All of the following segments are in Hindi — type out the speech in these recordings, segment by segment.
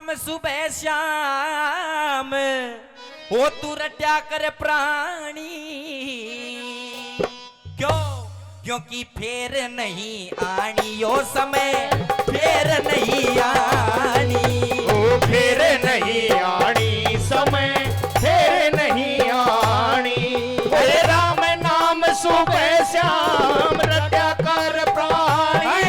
नाम सुबह श्याम ओ तू रट्या कर प्राणी क्यों क्योंकि फेर नहीं आनी यो समय फेर नहीं आनी ओ फेर नहीं आनी समय फेर नहीं आनी अरे राम नाम सुबह श्याम रट्या कर प्राणी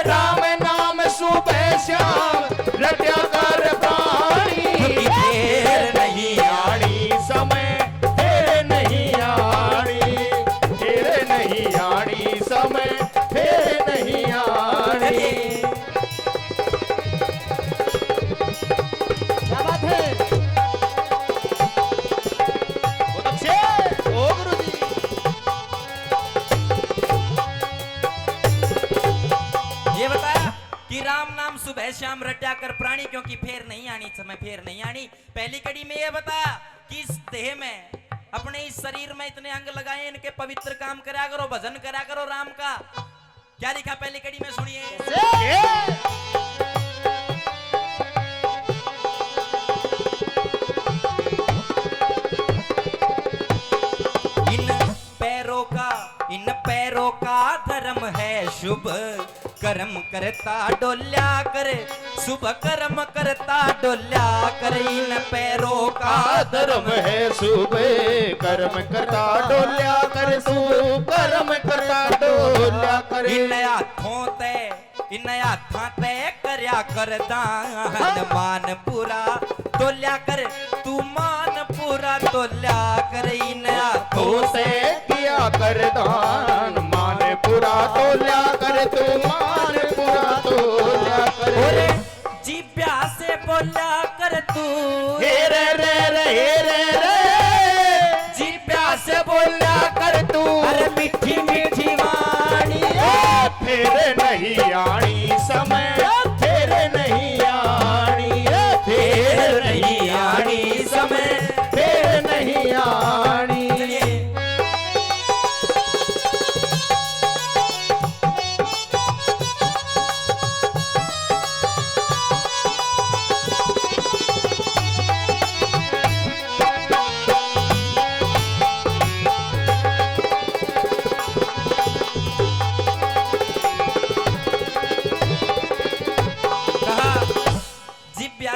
राम नाम सुबह श्याम रट्या कर प्राणी फेर नहीं आनी समय फेर नहीं आनी फेर नहीं आनी समय फेर नहीं आनी क्या बात है बहुत अच्छे ओ गुरुजी ये बताया कि राम नाम सुबह शाम रट्या कर प्राणी क्योंकि फेर नहीं आनी समय फेर नहीं आनी। पहली कड़ी में ये बताया कि इस देह में अपने इस शरीर में इतने अंग लगाए इनके पवित्र काम करा करो भजन करा करो राम का। क्या लिखा पहली कड़ी में सुनिए। इन पैरों का धर्म है शुभ कर्म करता डोल्या करे शुभ कर्म करता डोल्या करे इन पैरों का धर्म है सुबह कर्म करता डोल्या कर शुभ कर्म करता डोल्या कर इन हाथों तय करया कर दान मान पूरा तोल्या कर तू मान पूरा तोल्या कर इन हाथों से किया कर दान मान पूरा तोल्या कर तू मान पूरा तोल्या कर जीभ्या से बोल्या कर तू हे रे रे रे हे रे रे जीभ्या से बोल्या कर तू अरे मीठी मीठी वाणी फिर नहीं आनी समय फिर नहीं आनी फिर नहीं आनी समय फिर नहीं आनी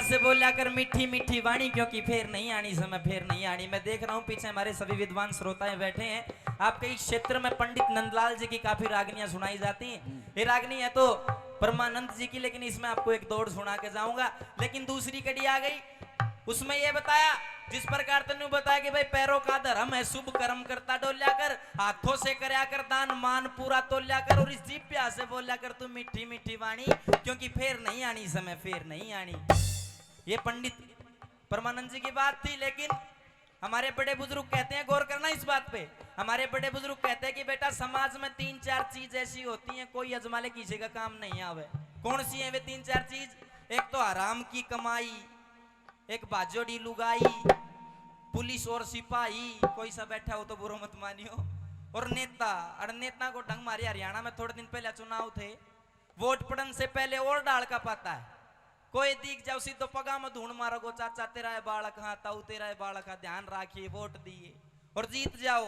से बोला कर मीठी मीठी वाणी क्योंकि फेर नहीं आनी समय फेर नहीं आनी। मैं देख रहा हूँ पीछे हमारे सभी विद्वान श्रोताएं बैठे हैं। आपके इस क्षेत्र में पंडित नंदलाल जी की काफी रागनियां सुनाई जाती हैं। ये रागनी है तो परमानंद जी की, लेकिन इसमें आपको एक दौड़ सुना के जाऊंगा। लेकिन दूसरी कड़ी आ गई, उसमें यह बताया जिस प्रकार तेने बताया कि भाई पैरों का धर्म है शुभ कर्म करता डोल्या कर हाथों से करया कर दान मान पूरा तोल्या कर और इस जीभ से बोल्या कर तू मीठी मीठी वाणी क्योंकि फेर नहीं आनी समय फेर नहीं आनी। ये पंडित परमानंद जी की बात थी, लेकिन हमारे बड़े बुजुर्ग कहते हैं, गौर करना इस बात पे, हमारे बड़े बुजुर्ग कहते हैं कि बेटा समाज में 3-4 चीज ऐसी होती हैं कोई अजमाले किसी का काम नहीं आवे। कौन सी है वे 3-4 चीज? एक तो हराम की कमाई, एक बाजोड़ी लुगाई, पुलिस और सिपाही, कोई सा बैठा हो तो बुरा मत मानियो, और नेता। और नेता को ढंग मारे हरियाणा में थोड़े दिन पहले चुनाव थे, वोट पड़न से पहले और डाल का पाता है, कोई दिख जाओ सीधो पगा में धूण मारोगो, चाचा तेरा है बालक, हाँ ताऊ तेरा है बालक, ध्यान राखिए, वोट दिए और जीत जाओ।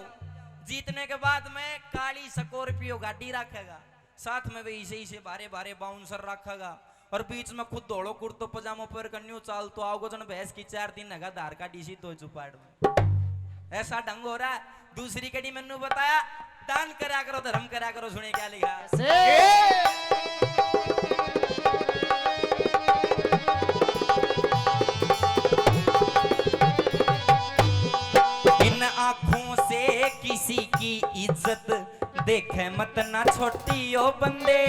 जीतने के बाद में काली स्कॉर्पियो गाड़ी रखेगा, साथ में भी इसे इसे बारे बारे बाउंसर रखेगा और बीच में खुद दौड़ो कुर्तो पजामो पर कन्यू चाल तो आओगे जन भैंस की 4 दिन है धार का डीसी तो चुपाड़ में। ऐसा ढंग हो रहा है। दूसरी कड़ी मैंने बताया दान करा करो धर्म करा करो, सुने क्या लिखा। आंखों से किसी की इज्जत देखे मत ना छोटी ओ बंदे,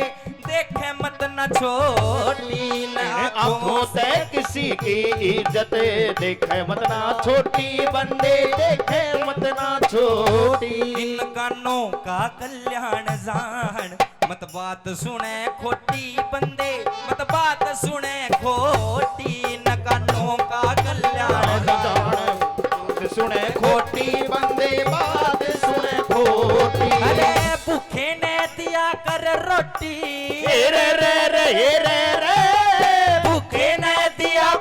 देखे मत ना छोटी। आंखों से किसी की इज्जत देखे मत ना छोटी, बंदे देखे मत ना छोटी। इन कानों का कल्याण जान मत बात सुने खोटी, बंदे मत बात सुने खोटी। इन कानों का कल्याण जान सुने खोटी, बंदे बात सुने खोटी। अरे भूखे ने दिया कर रोटी, रे रे रे रे रे भूखे ने दिया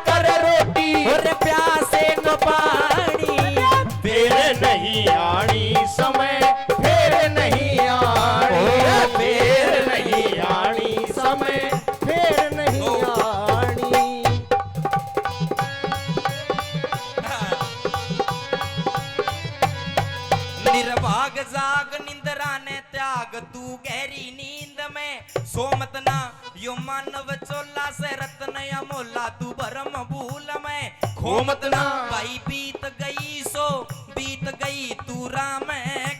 सो मत ना यो मानव चोला से रत्न अमोला तू भरम भूल में खो मत ना भाई बीत गई सो बीत गई तू राम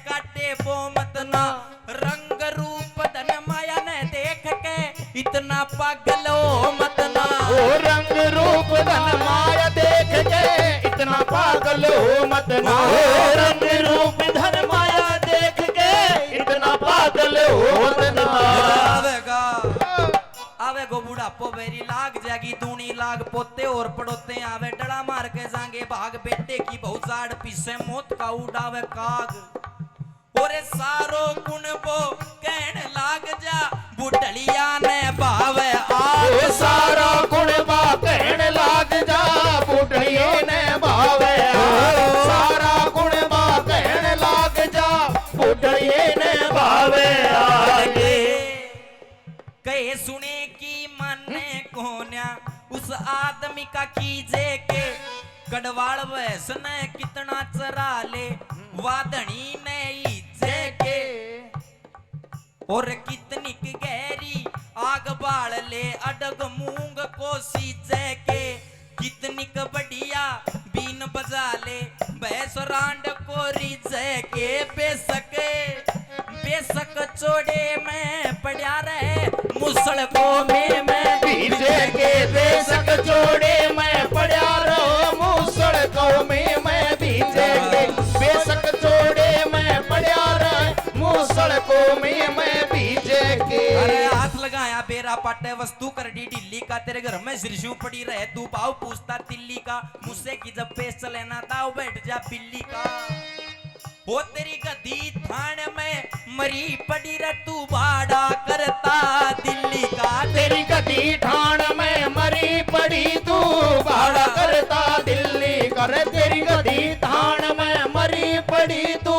काटे वो मत ना रंग रूप धन माया ने देख के इतना पागल हो मत ना ओ रंग रूप धन माया देख के इतना पागल हो मत ना ओ रंग रूप धन माया देख के इतना पागल हो मत ना आवेगा आवेगो बुढ़ापो बेरी लाग जाएगी दूनी लाग पोते और पड़ोते आवे डड़ा मार के जाएंगे भाग बेटे की बहुत जाड़ पीछे मौत का उड़ावे काग ओरे सारो गुण वो कहने लाग जा बुढ़लिया ने भावे आग सारा गुण बा कहने लाग जा बुढ़िए ने भावे सारा गुण बा कहने लाग जा बुढ़िए ने भावे आगे कहे सुने की माने कोन्या उस आदमी का कीजे के कड़वाड़ वैस ने कितना चरा ले वादनी ने इज्जे के और कितनी गहरी आग बाल ले अडग मूंग को सीजे के कितनी बढ़िया बीन बजा ले भैंस रांड को रिजे के बेसक चोड़े में पड़ा रहे मुसड़ को में पीछे के बेसक जोड़े में पड़ा रहो मूसड़ कौमे में पीछे के बेसक जोड़े में पड़ा रहे मूसड़ कौमे में पीछे के अरे हाथ लगाया बेरा पाटे वस्तु कर दी ढिल्ली का तेरे घर में सिरशू पड़ी रहे तू भाव पूछता तिल्ली का मुझसे की जब पेश चले ना दाव बैठ जा बिल्ली का वो तेरी गधी थाने में मरी पड़ी रे तू भाड़ा करता दिल्ली का तेरी गधी ठाण में मरी पड़ी तू भाड़ा करता दिल्ली कर तेरी गधी ठाण में मरी पड़ी तू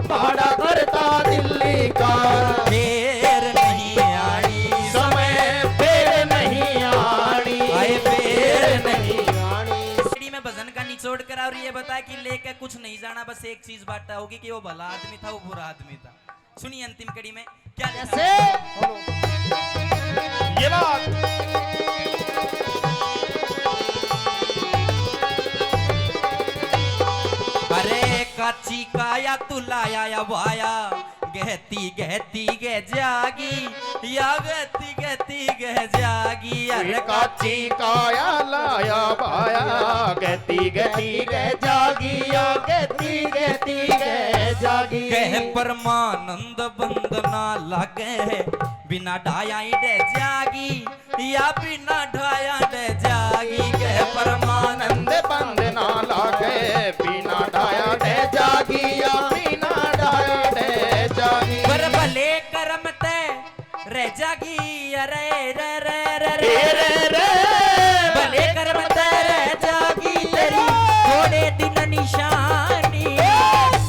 भाड़ा करता दिल्ली का फेर नहीं आनी समय फेर नहीं आनी आए फेर नहीं आनी में भजन का निचोड़ करा और ये बता कि लेके कुछ नहीं जाना बस एक चीज बात होगी कि वो भला आदमी था वो बुरा आदमी था सुनिए अंतिम कड़ी में क्या लिखा है? ये बात अरे काची काया तू लाया या वाया गहती गहती गे जागी या गहती गहती गे जागी अरे काची काया लाया पाया गति गति गे जागिया गति गति गे जागी कह परमानंद बंदना लागे बिना ढाया डे जागी या बिना ढाया डे जागी कह परमानंद आनंद बंदना लागे बिना डाया डे जागिया बिना डाया डे जागी पर भले कर्म ते रह जागी अरे रे रे रे रे रे रे भले कर्म ते रह जागी तेरी थोड़े दिन निशानी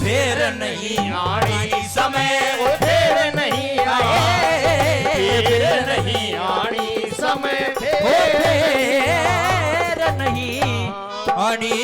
फिर नहीं आनी समय वो फेर नहीं आए फेर नहीं आनी समय हो फेर फेर नहीं आनी